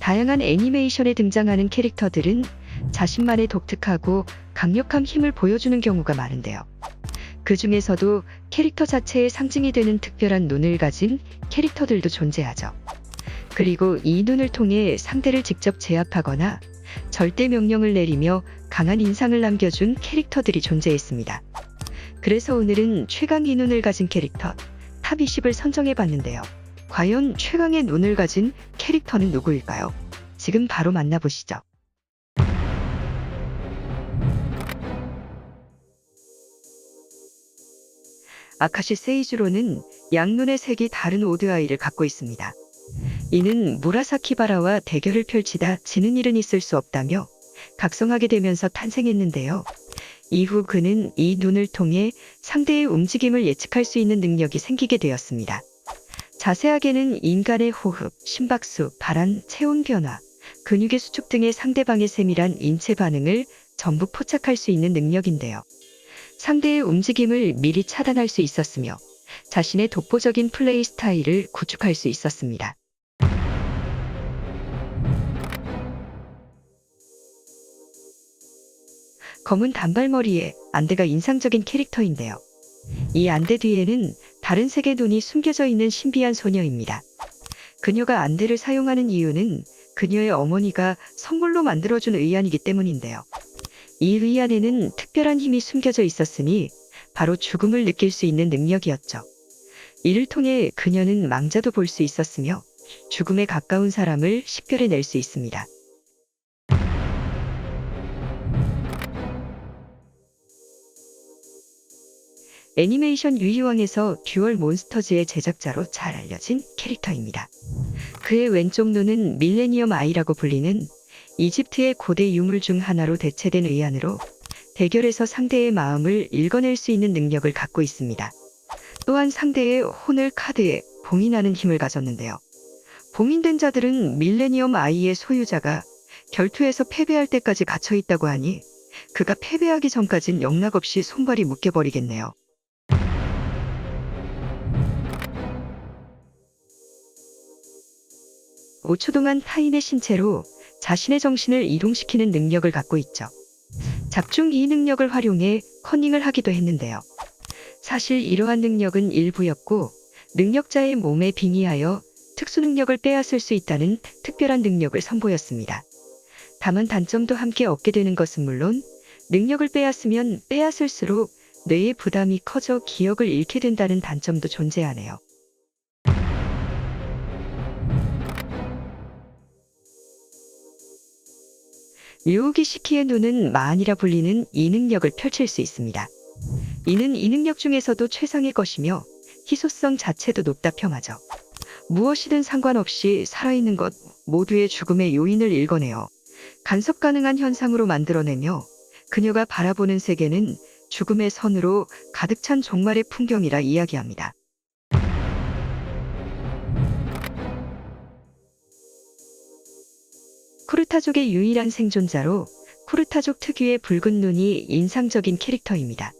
다양한 애니메이션에 등장하는 캐릭터들은 자신만의 독특하고 강력한 힘을 보여주는 경우가 많은데요. 그 중에서도 캐릭터 자체의 상징이 되는 특별한 눈을 가진 캐릭터들도 존재하죠. 그리고 이 눈을 통해 상대를 직접 제압하거나 절대 명령을 내리며 강한 인상을 남겨준 캐릭터들이 존재했습니다. 그래서 오늘은 최강의 눈을 가진 캐릭터 탑20을 선정해봤는데요. 과연 최강의 눈을 가진 캐릭터는 누구일까요? 지금 바로 만나보시죠. 아카시 세이주로는 양눈의 색이 다른 오드아이를 갖고 있습니다. 이는 무라사키바라와 대결을 펼치다 지는 일은 있을 수 없다며 각성하게 되면서 탄생했는데요. 이후 그는 이 눈을 통해 상대의 움직임을 예측할 수 있는 능력이 생기게 되었습니다. 자세하게는 인간의 호흡, 심박수, 발한, 체온 변화, 근육의 수축 등의 상대방의 세밀한 인체 반응을 전부 포착할 수 있는 능력인데요. 상대의 움직임을 미리 차단할 수 있었으며 자신의 독보적인 플레이 스타일을 구축할 수 있었습니다. 검은 단발머리에 안대가 인상적인 캐릭터인데요. 이 안대 뒤에는 다른 색의 눈이 숨겨져 있는 신비한 소녀입니다. 그녀가 안대를 사용하는 이유는 그녀의 어머니가 선물로 만들어준 의안이기 때문인데요. 이 의안에는 특별한 힘이 숨겨져 있었으니 바로 죽음을 느낄 수 있는 능력이었죠. 이를 통해 그녀는 망자도 볼 수 있었으며 죽음에 가까운 사람을 식별해낼 수 있습니다. 애니메이션 유희왕에서 듀얼 몬스터즈의 제작자로 잘 알려진 캐릭터입니다. 그의 왼쪽 눈은 밀레니엄 아이라고 불리는 이집트의 고대 유물 중 하나로 대체된 의안으로 대결에서 상대의 마음을 읽어낼 수 있는 능력을 갖고 있습니다. 또한 상대의 혼을 카드에 봉인하는 힘을 가졌는데요. 봉인된 자들은 밀레니엄 아이의 소유자가 결투에서 패배할 때까지 갇혀 있다고 하니 그가 패배하기 전까진 영락없이 손발이 묶여버리겠네요. (5초) 동안 타인의 신체로 자신의 정신을 이동시키는 능력을 갖고 있죠. 작중 이 능력을 활용해 커닝을 하기도 했는데요. 사실 이러한 능력은 일부였고 능력자의 몸에 빙의하여 특수 능력을 빼앗을 수 있다는 특별한 능력을 선보였습니다. 다만 단점도 함께 얻게 되는 것은 물론 능력을 빼앗으면 빼앗을수록 뇌의 부담이 커져 기억을 잃게 된다는 단점도 존재하네요. 류우기 시키의 눈은 마안이라 불리는 이 능력을 펼칠 수 있습니다. 이는 이 능력 중에서도 최상의 것이며 희소성 자체도 높다 평하죠. 무엇이든 상관없이 살아있는 것 모두의 죽음의 요인을 읽어내어 간섭 가능한 현상으로 만들어내며 그녀가 바라보는 세계는 죽음의 선으로 가득 찬 종말의 풍경이라 이야기합니다. 쿠르타족의 유일한 생존자로 쿠르타족 특유의 붉은 눈이 인상적인 캐릭터입니다.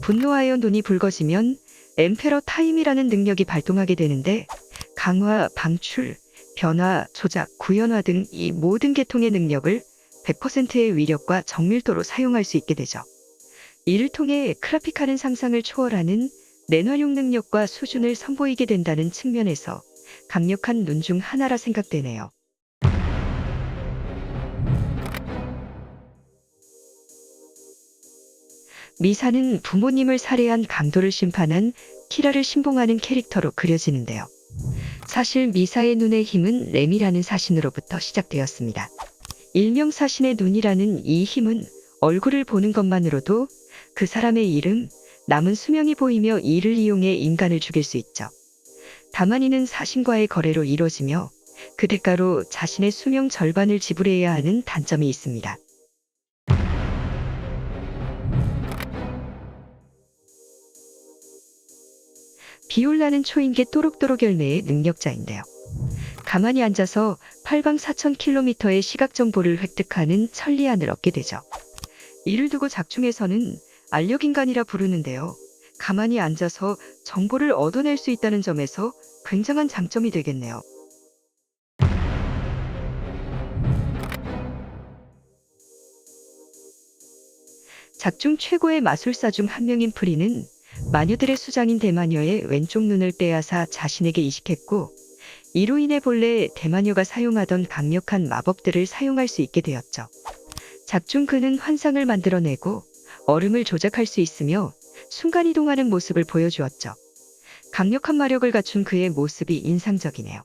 분노하여 눈이 붉어지면 엠페러 타임이라는 능력이 발동하게 되는데 강화, 방출, 변화, 조작, 구현화 등 이 모든 계통의 능력을 100%의 위력과 정밀도로 사용할 수 있게 되죠. 이를 통해 그래픽하는 상상을 초월하는 낸활용 능력과 수준을 선보이게 된다는 측면에서 강력한 눈 중 하나라 생각되네요. 미사는 부모님을 살해한 강도를 심판한 키라를 신봉하는 캐릭터로 그려지는데요. 사실 미사의 눈의 힘은 렘이라는 사신으로부터 시작되었습니다. 일명 사신의 눈이라는 이 힘은 얼굴을 보는 것만으로도 그 사람의 이름, 남은 수명이 보이며 이를 이용해 인간을 죽일 수 있죠. 다만 이는 사신과의 거래로 이루어지며 그 대가로 자신의 수명 절반을 지불해야 하는 단점이 있습니다. 비올라는 초인계 또록또록 열매의 능력자인데요. 가만히 앉아서 8방 4,000km의 시각 정보를 획득하는 천리안을 얻게 되죠. 이를 두고 작중에서는 알력인간이라 부르는데요. 가만히 앉아서 정보를 얻어낼 수 있다는 점에서 굉장한 장점이 되겠네요. 작중 최고의 마술사 중 한 명인 프리는 마녀들의 수장인 대마녀의 왼쪽 눈을 빼앗아 자신에게 이식했고, 이로 인해 본래 대마녀가 사용하던 강력한 마법들을 사용할 수 있게 되었죠. 작중 그는 환상을 만들어내고 얼음을 조작할 수 있으며 순간이동하는 모습을 보여주었죠. 강력한 마력을 갖춘 그의 모습이 인상적이네요.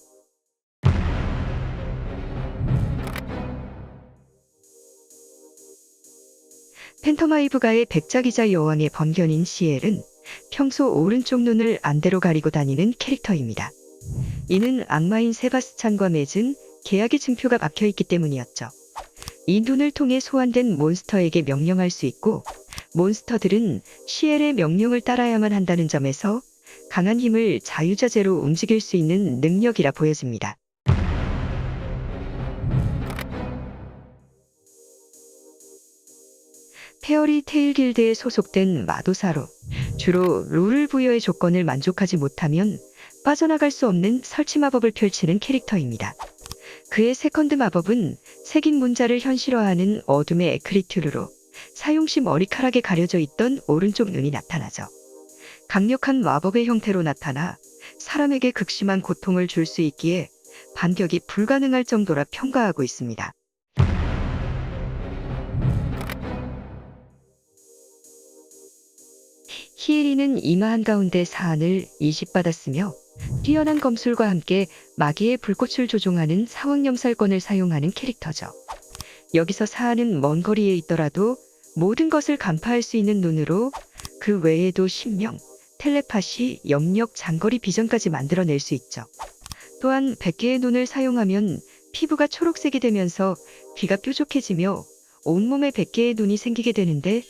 펜터마이브가의 백작이자 여왕의 번견인 시엘은 평소 오른쪽 눈을 안대로 가리고 다니는 캐릭터입니다. 이는 악마인 세바스찬과 맺은 계약의 증표가 박혀있기 때문이었죠. 이 눈을 통해 소환된 몬스터에게 명령할 수 있고, 몬스터들은 시엘의 명령을 따라야만 한다는 점에서 강한 힘을 자유자재로 움직일 수 있는 능력이라 보여집니다. 페어리 테일 길드에 소속된 마도사로 주로 룰을 부여의 조건을 만족하지 못하면 빠져나갈 수 없는 설치 마법을 펼치는 캐릭터입니다. 그의 세컨드 마법은 새긴 문자를 현실화하는 어둠의 에크리튜르로 사용 시 머리카락에 가려져 있던 오른쪽 눈이 나타나죠. 강력한 마법의 형태로 나타나 사람에게 극심한 고통을 줄 수 있기에 반격이 불가능할 정도라 평가하고 있습니다. 히에리는 이마 한가운데 사안을 이식받았으며 뛰어난 검술과 함께 마기의 불꽃을 조종하는 상황염살권을 사용하는 캐릭터죠. 여기서 사안은 먼 거리에 있더라도 모든 것을 간파할 수 있는 눈으로 그 외에도 신명, 텔레파시, 염력, 장거리 비전까지 만들어낼 수 있죠. 또한 100개의 눈을 사용하면 피부가 초록색이 되면서 귀가 뾰족해지며 온몸에 100개의 눈이 생기게 되는데,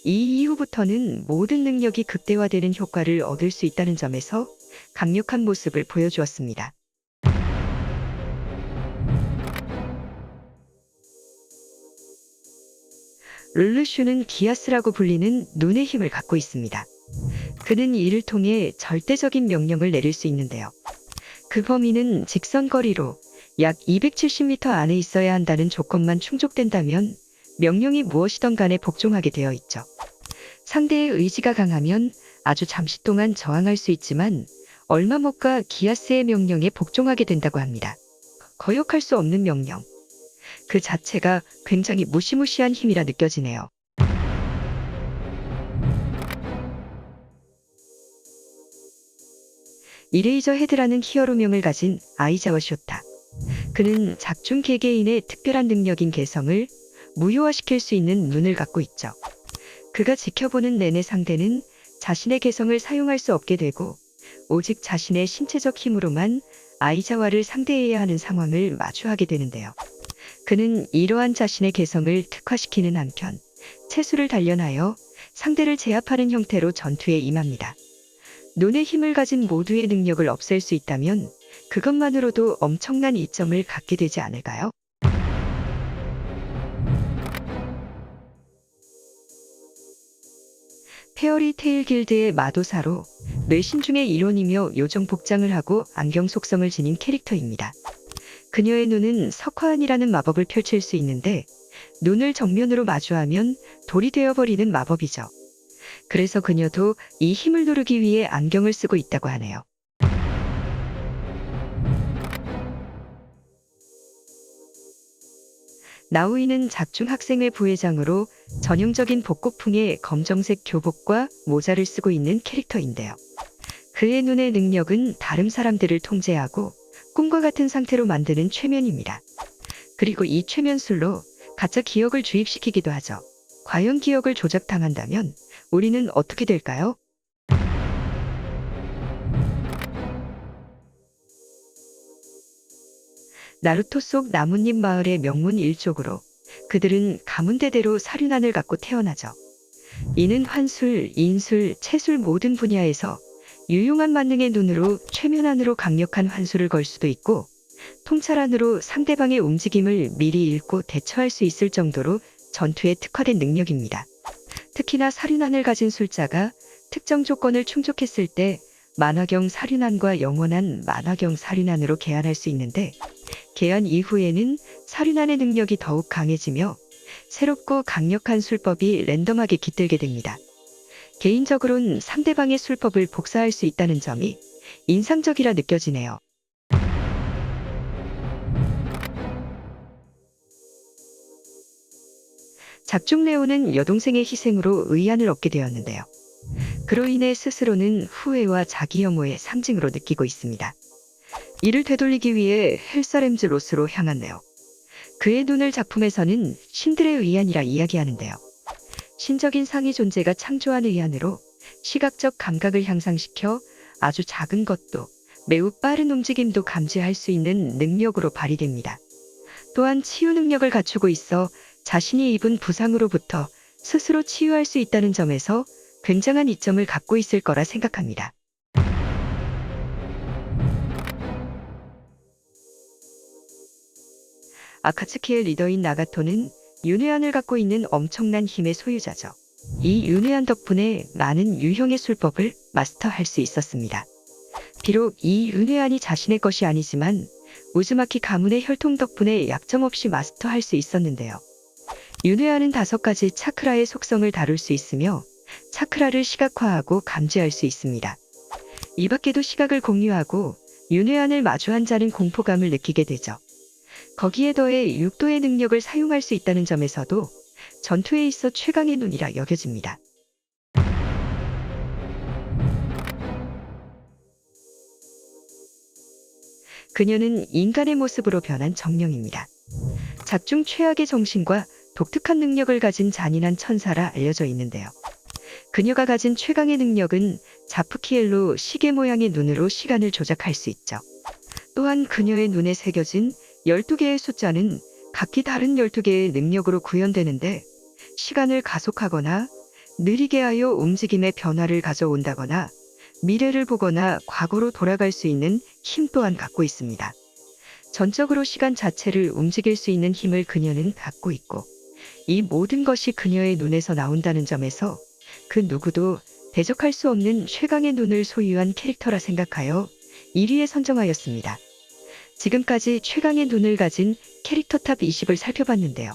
이 이후부터는 모든 능력이 극대화되는 효과를 얻을 수 있다는 점에서 강력한 모습을 보여주었습니다. 룰루슈는 기아스라고 불리는 눈의 힘을 갖고 있습니다. 그는 이를 통해 절대적인 명령을 내릴 수 있는데요. 그 범위는 직선거리로 약 270m 안에 있어야 한다는 조건만 충족된다면 명령이 무엇이든 간에 복종하게 되어 있죠. 상대의 의지가 강하면 아주 잠시 동안 저항할 수 있지만 얼마 못 가 기아스의 명령에 복종하게 된다고 합니다. 거역할 수 없는 명령. 그 자체가 굉장히 무시무시한 힘이라 느껴지네요. 이레이저 헤드라는 히어로명을 가진 아이자와 쇼타. 그는 작중 개개인의 특별한 능력인 개성을 무효화시킬 수 있는 눈을 갖고 있죠. 그가 지켜보는 내내 상대는 자신의 개성을 사용할 수 없게 되고 오직 자신의 신체적 힘으로만 아이자와를 상대해야 하는 상황을 마주하게 되는데요. 그는 이러한 자신의 개성을 특화시키는 한편 채수를 단련하여 상대를 제압하는 형태로 전투에 임합니다. 눈의 힘을 가진 모두의 능력을 없앨 수 있다면 그것만으로도 엄청난 이점을 갖게 되지 않을까요? 페어리 테일 길드의 마도사로 뇌신중의 일원이며 요정 복장을 하고 안경 속성을 지닌 캐릭터입니다. 그녀의 눈은 석화안이라는 마법을 펼칠 수 있는데 눈을 정면으로 마주하면 돌이 되어버리는 마법이죠. 그래서 그녀도 이 힘을 누르기 위해 안경을 쓰고 있다고 하네요. 나우이는 작중 학생회 부회장으로 전형적인 복고풍의 검정색 교복과 모자를 쓰고 있는 캐릭터인데요. 그의 눈의 능력은 다른 사람들을 통제하고 꿈과 같은 상태로 만드는 최면입니다. 그리고 이 최면술로 가짜 기억을 주입시키기도 하죠. 과연 기억을 조작당한다면 우리는 어떻게 될까요? 나루토 속 나뭇잎 마을의 명문 일족으로 그들은 가문대대로 사륜안을 갖고 태어나죠. 이는 환술, 인술, 채술 모든 분야에서 유용한 만능의 눈으로 최면안으로 강력한 환술을 걸 수도 있고 통찰안으로 상대방의 움직임을 미리 읽고 대처할 수 있을 정도로 전투에 특화된 능력입니다. 특히나 사륜안을 가진 술자가 특정 조건을 충족했을 때 만화경 사륜안과 영원한 만화경 사륜안으로 개안할 수 있는데 개안 이후에는 사륜안의 능력이 더욱 강해지며 새롭고 강력한 술법이 랜덤하게 깃들게 됩니다. 개인적으론 상대방의 술법을 복사할 수 있다는 점이 인상적이라 느껴지네요. 작중 레오는 여동생의 희생으로 의안을 얻게 되었는데요. 그로 인해 스스로는 후회와 자기 혐오의 상징으로 느끼고 있습니다. 이를 되돌리기 위해 헬사렘즈 로스로 향한 레오. 그의 눈을 작품에서는 신들의 의안이라 이야기하는데요. 신적인 상위 존재가 창조한 의안으로 시각적 감각을 향상시켜 아주 작은 것도 매우 빠른 움직임도 감지할 수 있는 능력으로 발휘됩니다. 또한 치유 능력을 갖추고 있어 자신이 입은 부상으로부터 스스로 치유할 수 있다는 점에서 굉장한 이점을 갖고 있을 거라 생각합니다. 아카츠키의 리더인 나가토는 윤회안을 갖고 있는 엄청난 힘의 소유자죠. 이 윤회안 덕분에 많은 유형의 술법을 마스터할 수 있었습니다. 비록 이 윤회안이 자신의 것이 아니지만 우즈마키 가문의 혈통 덕분에 약점 없이 마스터할 수 있었는데요. 윤회안은 5가지 차크라의 속성을 다룰 수 있으며 차크라를 시각화하고 감지할 수 있습니다. 이 밖에도 시각을 공유하고 윤회안을 마주한 자는 공포감을 느끼게 되죠. 거기에 더해 육도의 능력을 사용할 수 있다는 점에서도 전투에 있어 최강의 눈이라 여겨집니다. 그녀는 인간의 모습으로 변한 정령입니다. 작중 최악의 정신과 독특한 능력을 가진 잔인한 천사라 알려져 있는데요. 그녀가 가진 최강의 능력은 자프키엘로 시계 모양의 눈으로 시간을 조작할 수 있죠. 또한 그녀의 눈에 새겨진 12개의 숫자는 각기 다른 12개의 능력으로 구현되는데 시간을 가속하거나 느리게 하여 움직임의 변화를 가져온다거나 미래를 보거나 과거로 돌아갈 수 있는 힘 또한 갖고 있습니다. 전적으로 시간 자체를 움직일 수 있는 힘을 그녀는 갖고 있고 이 모든 것이 그녀의 눈에서 나온다는 점에서 그 누구도 대적할 수 없는 최강의 눈을 소유한 캐릭터라 생각하여 1위에 선정하였습니다. 지금까지 최강의 눈을 가진 캐릭터 탑 20을 살펴봤는데요.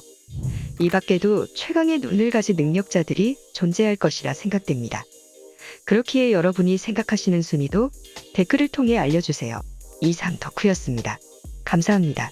이 밖에도 최강의 눈을 가진 능력자들이 존재할 것이라 생각됩니다. 그렇기에 여러분이 생각하시는 순위도 댓글을 통해 알려주세요. 이상 덕후였습니다. 감사합니다.